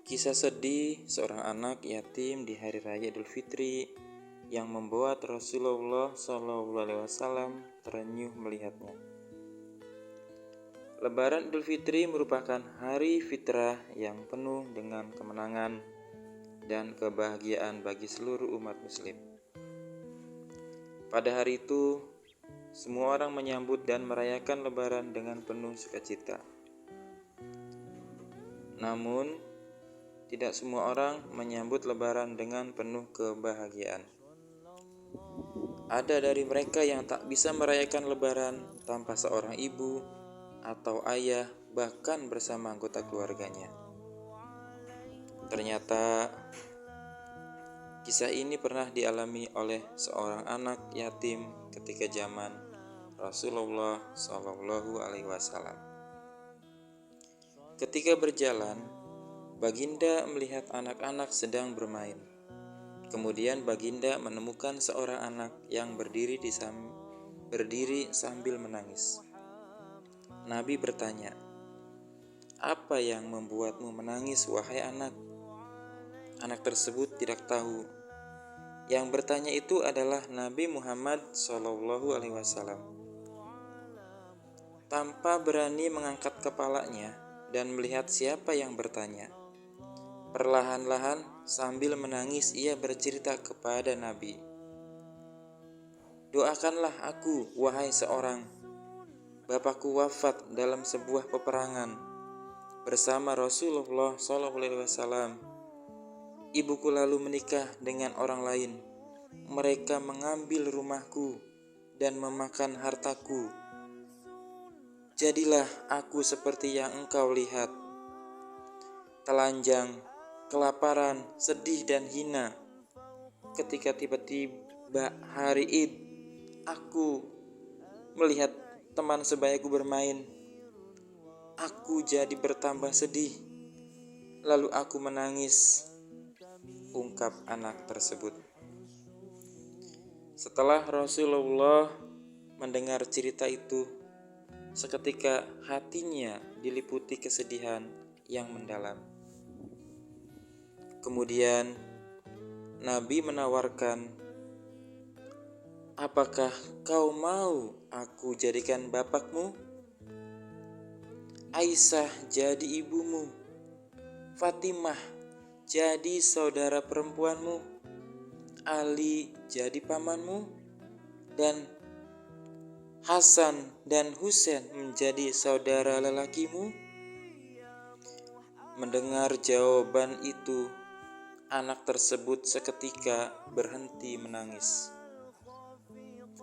Kisah sedih seorang anak yatim di hari raya Idul Fitri yang membuat Rasulullah SAW terenyuh melihatnya. Lebaran Idul Fitri merupakan hari fitrah yang penuh dengan kemenangan dan kebahagiaan bagi seluruh umat muslim. Pada hari itu, semua orang menyambut dan merayakan Lebaran dengan penuh sukacita. Namun, tidak semua orang menyambut Lebaran dengan penuh kebahagiaan. Ada dari mereka yang tak bisa merayakan Lebaran tanpa seorang ibu atau ayah, bahkan bersama anggota keluarganya. Ternyata, kisah ini pernah dialami oleh seorang anak yatim ketika zaman Rasulullah SAW. Ketika berjalan, Baginda melihat anak-anak sedang bermain. Kemudian Baginda menemukan seorang anak yang berdiri sambil menangis. Nabi bertanya, "Apa yang membuatmu menangis, wahai anak?" Anak tersebut tidak tahu. Yang bertanya itu adalah Nabi Muhammad SAW. Tanpa berani mengangkat kepalanya dan melihat siapa yang bertanya, perlahan-lahan sambil menangis ia bercerita kepada Nabi, "Doakanlah aku, wahai seorang. Bapakku wafat dalam sebuah peperangan bersama Rasulullah SAW. Ibuku lalu menikah dengan orang lain. Mereka mengambil rumahku dan memakan hartaku. Jadilah aku seperti yang engkau lihat, telanjang, kelaparan, sedih dan hina. Ketika tiba-tiba hari Id, aku melihat teman sebayaku bermain. Aku jadi bertambah sedih. Lalu aku menangis," ungkap anak tersebut. Setelah Rasulullah mendengar cerita itu, seketika hatinya diliputi kesedihan yang mendalam. Kemudian Nabi menawarkan, "Apakah kau mau aku jadikan bapakmu? Aisyah jadi ibumu, Fatimah jadi saudara perempuanmu, Ali jadi pamanmu, dan Hasan dan Husain menjadi saudara lelakimu?" Mendengar jawaban itu, anak tersebut seketika berhenti menangis.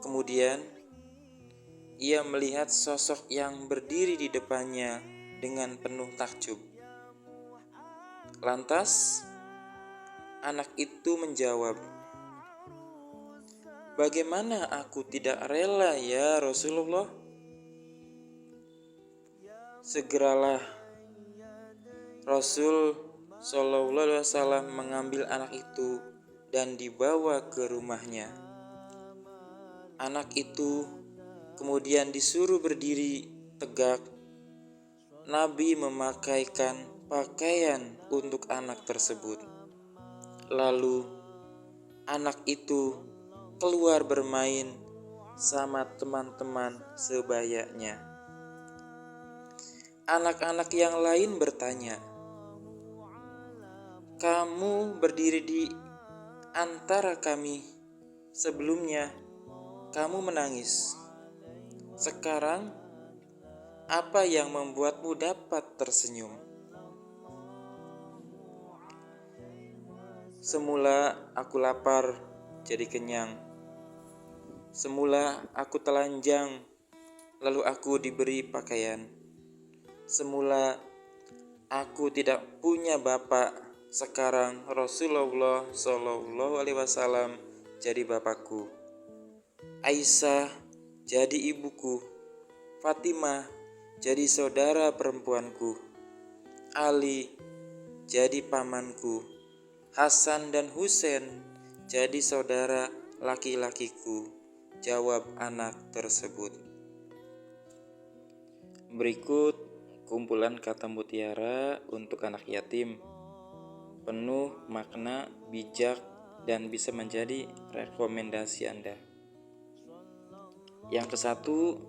Kemudian, ia melihat sosok yang berdiri di depannya dengan penuh takjub. Lantas, anak itu menjawab, "Bagaimana aku tidak rela ya Rasulullah?" Segeralah Rasul SAW mengambil anak itu dan dibawa ke rumahnya. Anak itu kemudian disuruh berdiri tegak. Nabi memakaikan pakaian untuk anak tersebut. Lalu anak itu keluar bermain sama teman-teman sebayanya. Anak-anak yang lain bertanya, "Kamu berdiri di antara kami. Sebelumnya kamu menangis. Sekarang apa yang membuatmu dapat tersenyum?" "Semula aku lapar, jadi kenyang. Semula aku telanjang, lalu aku diberi pakaian. Semula aku tidak punya bapak, sekarang Rasulullah SAW jadi bapakku. Aisyah jadi ibuku, Fatimah jadi saudara perempuanku, Ali jadi pamanku, Hasan dan Husain jadi saudara laki-lakiku," jawab anak tersebut. Berikut kumpulan kata mutiara untuk anak yatim. penuh makna, bijak, dan bisa menjadi rekomendasi Anda. Yang kesatu,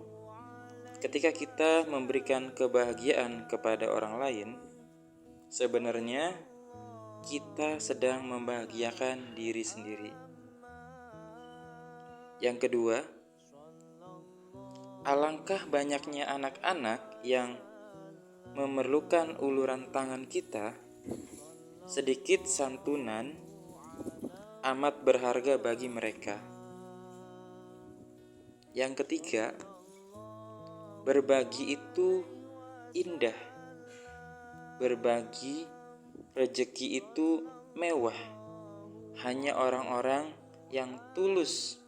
ketika kita memberikan kebahagiaan kepada orang lain, sebenarnya kita sedang membahagiakan diri sendiri. Yang kedua, alangkah banyaknya anak-anak yang memerlukan uluran tangan kita, sedikit santunan amat berharga bagi mereka. Yang ketiga, berbagi itu indah. Berbagi rejeki itu mewah. Hanya orang-orang yang tulus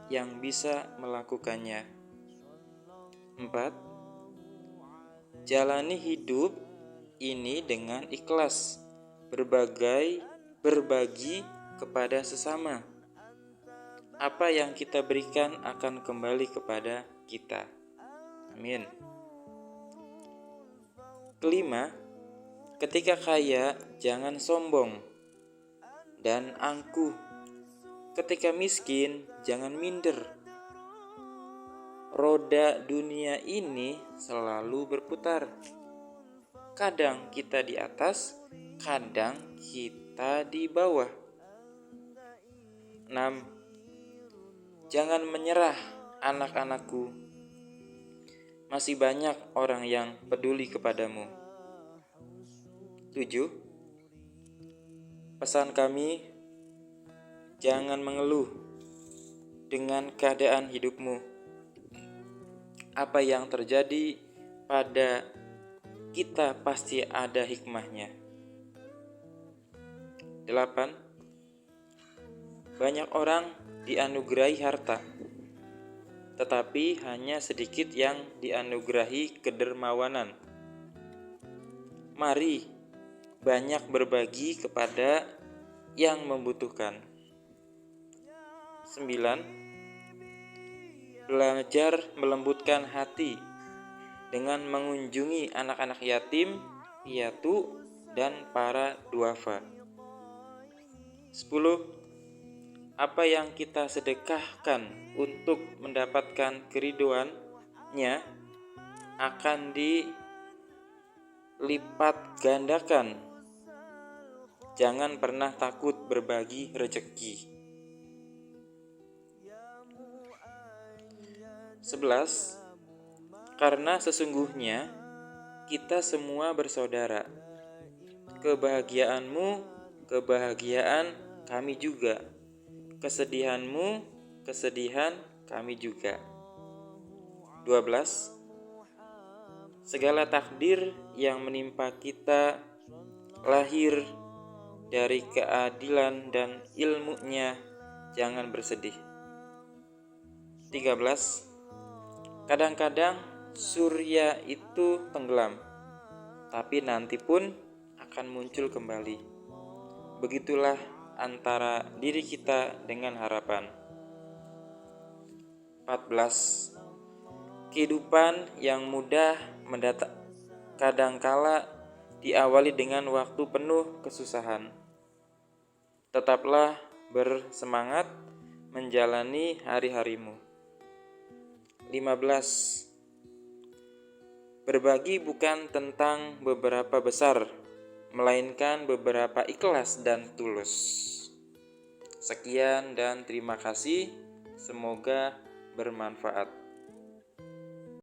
yang bisa melakukannya. 4. Jalani hidup ini dengan ikhlas. Berbagi kepada sesama. Apa yang kita berikan akan kembali kepada kita. Amin. Kelima, ketika kaya jangan sombong dan angkuh. Ketika miskin jangan minder. Roda dunia ini selalu berputar. Kadang kita di atas, kadang kita di bawah. 6. Jangan menyerah, anak-anakku. Masih banyak orang yang peduli kepadamu. 7. Pesan kami, jangan mengeluh dengan keadaan hidupmu. Apa yang terjadi pada kita pasti ada hikmahnya. 8. Banyak orang dianugerahi harta, tetapi hanya sedikit yang dianugerahi kedermawanan. Mari banyak berbagi kepada yang membutuhkan. 9. Belajar melembutkan hati dengan mengunjungi anak-anak yatim, piatu, dan para duafa. 10. Apa yang kita sedekahkan untuk mendapatkan keridhoannya akan dilipat gandakan. Jangan pernah takut berbagi rezeki. 11. Karena sesungguhnya kita semua bersaudara. Kebahagiaanmu, kebahagiaan kami juga. Kesedihanmu, kesedihan kami juga. 12. Segala takdir yang menimpa kita lahir dari keadilan dan ilmunya, jangan bersedih. 13. Kadang-kadang surya itu tenggelam, tapi nanti pun akan muncul kembali. Begitulah antara diri kita dengan harapan. 14. Kehidupan yang mudah kadangkala diawali dengan waktu penuh kesusahan. Tetaplah bersemangat menjalani hari-harimu. 15. Berbagi bukan tentang beberapa besar, melainkan beberapa ikhlas dan tulus. Sekian dan terima kasih. Semoga bermanfaat.